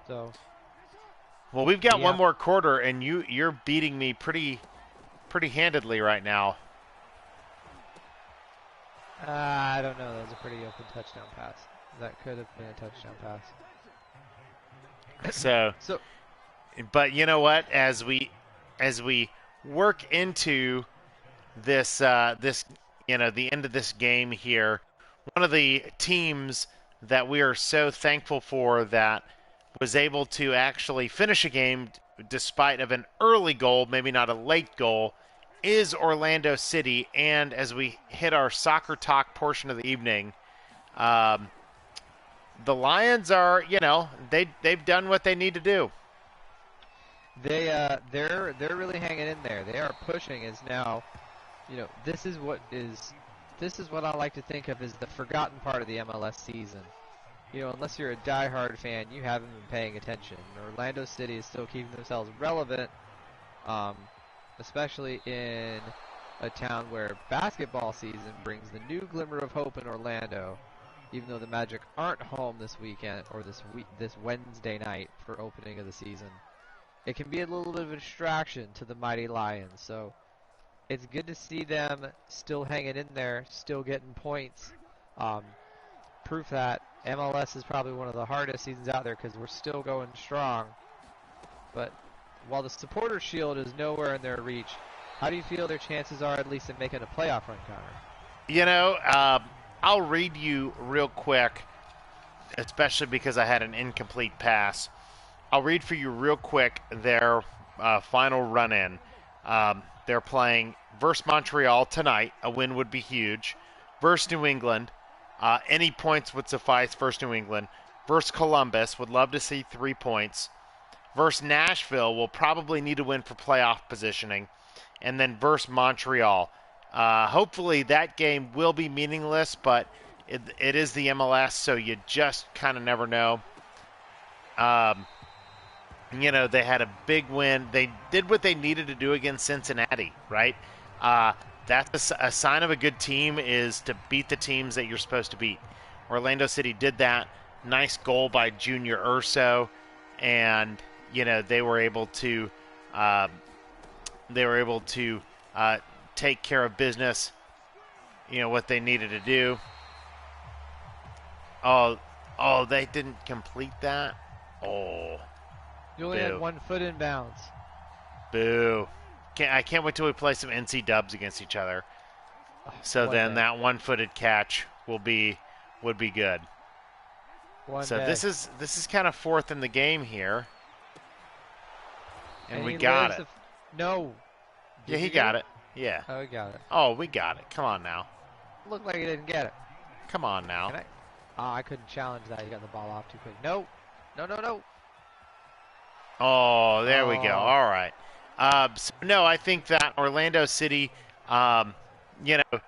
So, Well, we've got one yeah, more quarter, and you're beating me pretty handedly right now. I don't know. That was a pretty open touchdown pass. That could have been a touchdown pass. So, So, but you know what? As we work into this the end of this game here, one of the teams that we are so thankful for that was able to actually finish a game despite of an early goal, maybe not a late goal, is Orlando City. And as we hit our soccer talk portion of the evening, um, the Lions are, they've done what they need to do. they're really hanging in there. They are pushing. Is now, this is what I like to think of as the forgotten part of the MLS season. Unless you're a diehard fan, you haven't been paying attention. Orlando City is still keeping themselves relevant, um, especially in a town where basketball season brings the new glimmer of hope in Orlando. Even though the Magic aren't home this weekend or this Wednesday night for opening of the season, it can be a little bit of a distraction to the mighty Lions. So it's good to see them still hanging in there, still getting points. Um, Proof that MLS is probably one of the hardest seasons out there because we're still going strong. But while the supporter shield is nowhere in their reach, how do you feel their chances are at least in making a playoff run, Connor? You know, uh, I'll read you real quick, especially because I had an incomplete pass. I'll read for you real quick their final run in. They're playing versus Montreal tonight. A win would be huge. Versus New England. Any points would suffice versus New England. Versus Columbus. Would love to see 3 points. Versus Nashville. Will probably need a win for playoff positioning. And then versus Montreal. Hopefully that game will be meaningless, but it is the MLS, so you just kind of never know. Um, they had a big win. They did what they needed to do against Cincinnati, right? Uh, that's a sign of a good team is to beat the teams that you're supposed to beat. Orlando City did that. Nice goal by Junior Urso, and they were able to uh, uh, take care of business. What they needed to do. Oh, they didn't complete that. Oh, You only had boo. 1 foot in bounds. Boo. I can't wait till we play some NC Dubs against each other. Oh, So one then day. that one-footed catch would be good. One So day. this is kind of fourth in the game here, and And we he got lives it. No. Yeah, Did he you get got it? it. Yeah. Oh, he got it. Oh, we got it. Come on now. Looked like he didn't get it. Come on now. Can I? Oh, I couldn't challenge that. He got the ball off too quick. No. No, no, no. Oh, there we go. Oh. All right. So no, I think that Orlando City, um, you know,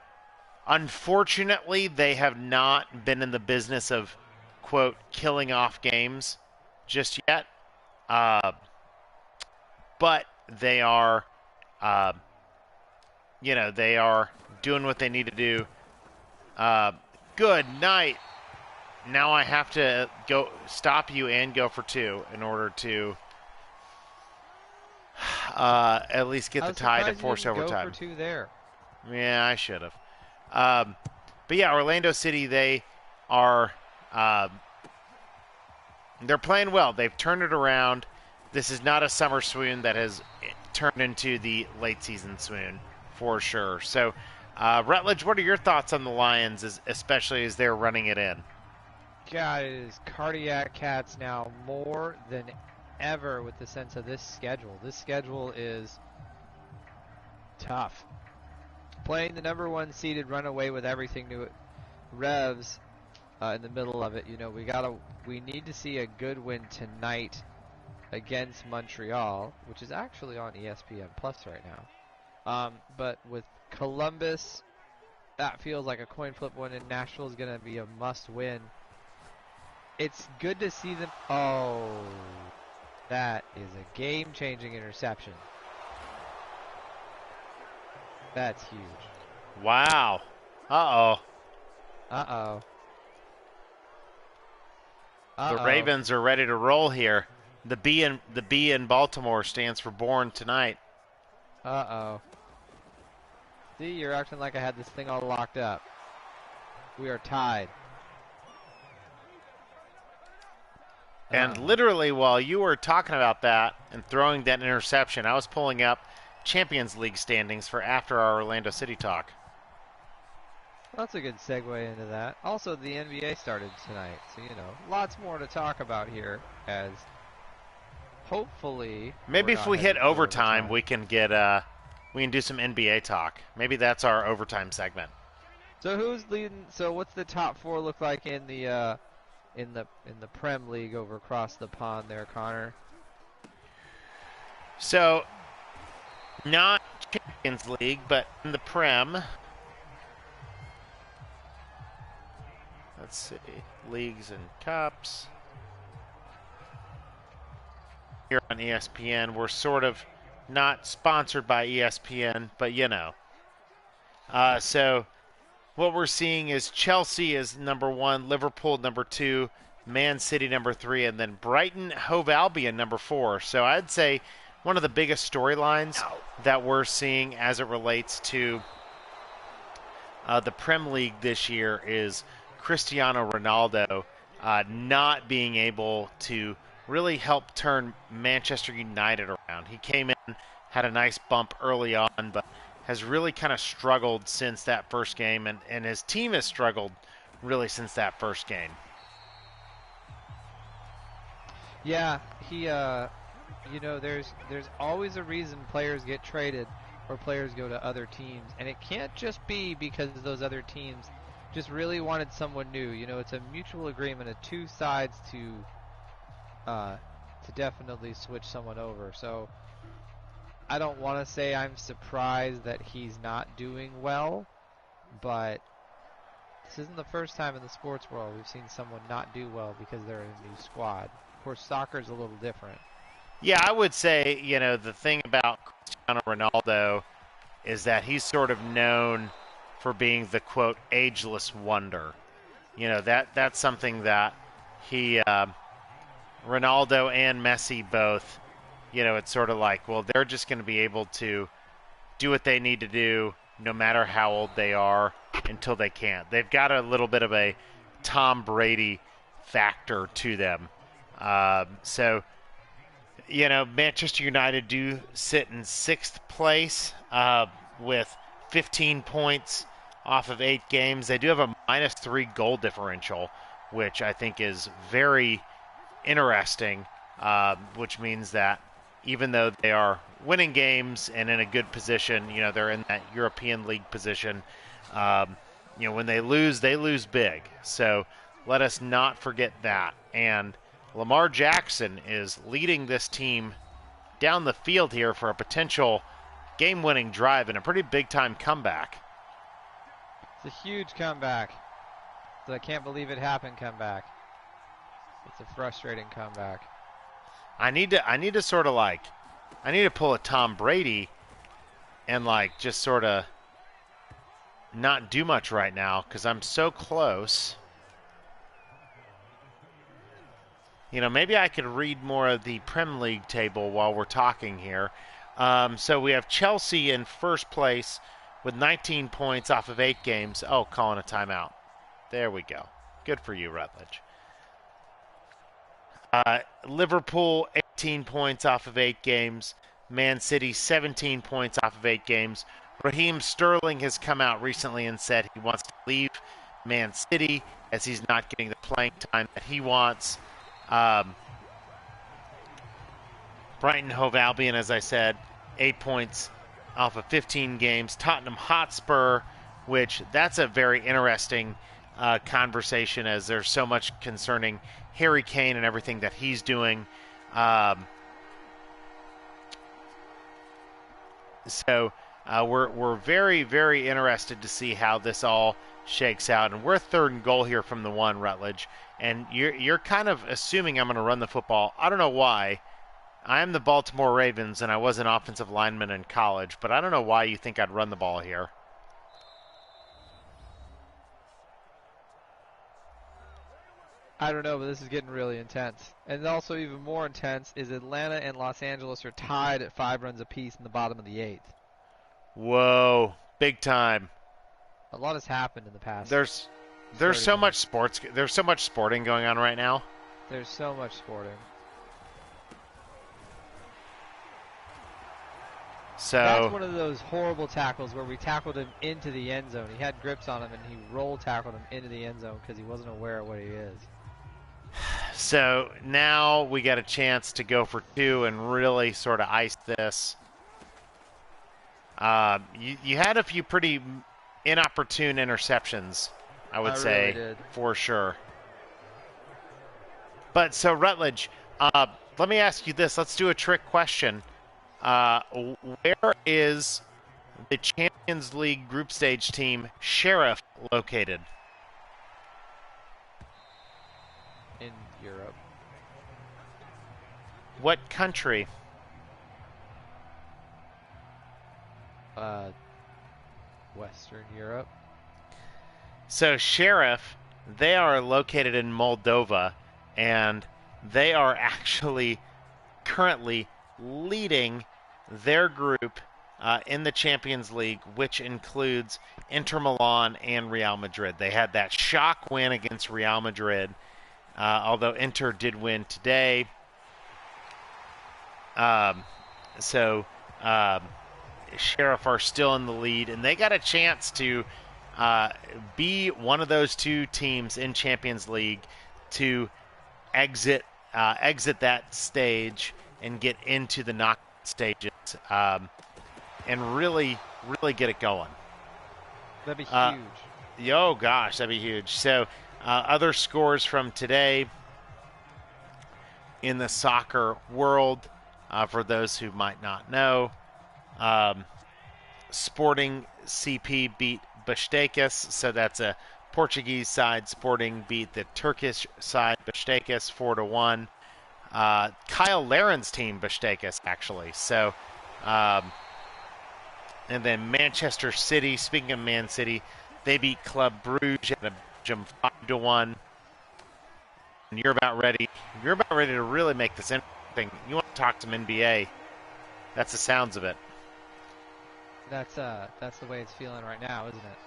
unfortunately, they have not been in the business of, quote, killing off games just yet. Uh, but they are, uh, they are doing what they need to do. Uh, Good night. Now I have to go stop you and go for two in order to at least get I the was tie to surprised you force didn't go for overtime. two there. Yeah, I should have. But yeah, Orlando City, they are they're playing well. They've turned it around. This is not a summer swoon that has turned into the late season swoon for sure. So, Rutledge, what are your thoughts on the Lions, especially as they're running it in? God, it is cardiac cats now more than ever with the sense of this schedule. This schedule is tough. Playing the number one seeded runaway with everything new Revs in the middle of it. We need to see a good win tonight against Montreal, which is actually on ESPN Plus right now. But with Columbus, that feels like a coin flip one, and Nashville is going to be a must win. It's good to see them. Oh, that is a game-changing interception. That's huge. Wow. Uh-oh. Uh-oh. The Ravens are ready to roll here. The B in Baltimore stands for born tonight. Uh-oh. See, you're acting like I had this thing all locked up. We are tied. And literally while you were talking about that and throwing that interception, I was pulling up Champions League standings for after our Orlando City talk. That's a good segue into that. Also, the NBA started tonight, so, you know, lots more to talk about here as hopefully... Maybe if we hit overtime, we can get, we can do some NBA talk. Maybe that's our overtime segment. So who's leading? So what's the top four look like in the Prem League over across the pond there, Connor? So, not Champions League, but in the Prem. Let's see, leagues and cups. Here on ESPN, we're sort of not sponsored by ESPN, but you know. So what we're seeing is Chelsea is number 1, Liverpool number 2, Man City number 3, and then Brighton Hove Albion number 4. So I'd say one of the biggest storylines that we're seeing as it relates to the Prem League this year is Cristiano Ronaldo not being able to really help turn Manchester United around. He came in, had a nice bump early on, but has really kind of struggled since that first game, and his team has struggled really since that first game. Yeah, he, you know, there's always a reason players get traded or players go to other teams, and it can't just be because those other teams just really wanted someone new. You know, it's a mutual agreement of two sides to definitely switch someone over. So I don't want to say I'm surprised that he's not doing well, but this isn't the first time in the sports world we've seen someone not do well because they're in a new squad. Of course, soccer's a little different. Yeah, I would say, you know, the thing about Cristiano Ronaldo is that he's sort of known for being the, quote, ageless wonder. You know, that's something that he, Ronaldo and Messi both, you know, it's sort of like, well, they're just going to be able to do what they need to do no matter how old they are until they can't. They've got a little bit of a Tom Brady factor to them. So, you know, Manchester United do sit in 6th place with 15 points off of 8 games. They do have a -3 goal differential, which I think is very interesting, which means that even though they are winning games and in a good position, you know, they're in that European League position, you know, when they lose big. So let us not forget that. And Lamar Jackson is leading this team down the field here for a potential game-winning drive and a pretty big-time comeback. It's a huge comeback. So I can't believe it happened comeback. It's a frustrating comeback. I need to sort of like, I need to pull a Tom Brady and like just sort of not do much right now because I'm so close. You know, maybe I could read more of the Prem League table while we're talking here. So we have Chelsea in first place with 19 points off of 8 games. Oh, calling a timeout. There we go. Good for you, Rutledge. Liverpool, 18 points off of 8 games. Man City, 17 points off of 8 games. Raheem Sterling has come out recently and said he wants to leave Man City as he's not getting the playing time that he wants. Brighton Hove Albion, as I said, 8 points off of 15 games. Tottenham Hotspur, which that's a very interesting conversation as there's so much concerning Harry Kane and everything that he's doing. So we're very, very interested to see how this all shakes out. And we're 3rd and goal here from the 1, Rutledge. And you're kind of assuming I'm going to run the football. I don't know why. I am the Baltimore Ravens, and I was an offensive lineman in college, but I don't know why you think I'd run the ball here. I don't know, but this is getting really intense. And also even more intense is Atlanta and Los Angeles are tied at 5 runs apiece in the bottom of the 8th. Whoa, big time. A lot has happened in the past. There's so much sports. There's so much sporting going on right now. There's so much sporting. So that's one of those horrible tackles where we tackled him into the end zone. He had grips on him and he roll tackled him into the end zone because he wasn't aware of what he is. So now we got a chance to go for 2 and really sort of ice this. You had a few pretty inopportune interceptions, I would say, really did. For sure. But so Rutledge, let me ask you this. Let's do a trick question. Where is the Champions League group stage team Sheriff located? In Europe. What country? Western Europe. So Sheriff, they are located in Moldova, and they are actually currently leading their group in the Champions League, which includes Inter Milan and Real Madrid. They had that shock win against Real Madrid, although Inter did win today. Sheriff are still in the lead, and they got a chance to be one of those 2 teams in Champions League to exit that stage and get into the knockout stages, and really get it going. That'd be huge. Oh gosh, that'd be huge. So other scores from today in the soccer world, for those who might not know, Sporting CP beat Besiktas, so that's a Portuguese side. Sporting beat the Turkish side, Besiktas, 4-1. Kyle Laren's team, Besiktas, actually. So, and then Manchester City. Speaking of Man City, they beat Club Brugge at Belgium 5-1. And you're about ready. You're about ready to really make this interesting. You want to talk some NBA? That's the sounds of it. That's the way it's feeling right now, isn't it?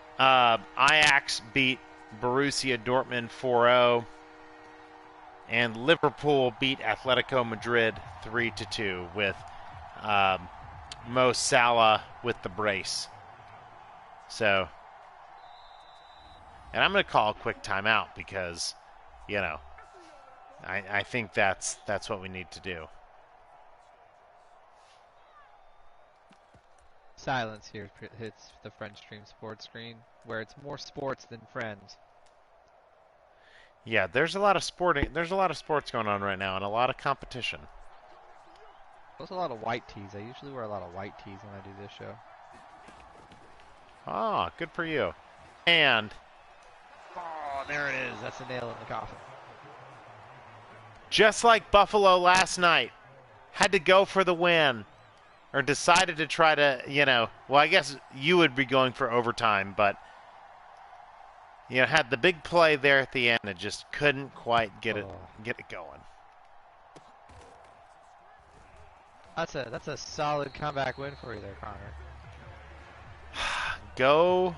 Ajax beat Borussia Dortmund 4-0. And Liverpool beat Atletico Madrid 3-2 with Mo Salah with the brace. So, and I'm going to call a quick timeout because, I think that's what we need to do. Silence here hits the French Stream Sports screen, where it's more sports than friends. Yeah, there's a lot of sporting. There's a lot of sports going on right now, and a lot of competition. There's a lot of white tees. I usually wear a lot of white tees when I do this show. Ah, good for you. And oh, there it is. That's a nail in the coffin. Just like Buffalo last night, had to go for the win, or decided to try to, well, I guess you would be going for overtime, but had the big play there at the end and just couldn't quite get it going. That's a solid comeback win for you there, Connor. Go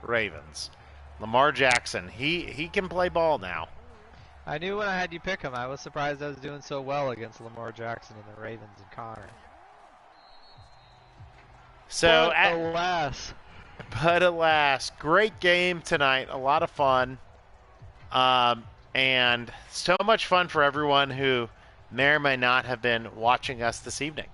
Ravens. Lamar Jackson, he can play ball now. I knew when I had you pick him. I was surprised I was doing so well against Lamar Jackson and the Ravens and Connor. So But alas, great game tonight. A lot of fun. And so much fun for everyone who may or may not have been watching us this evening.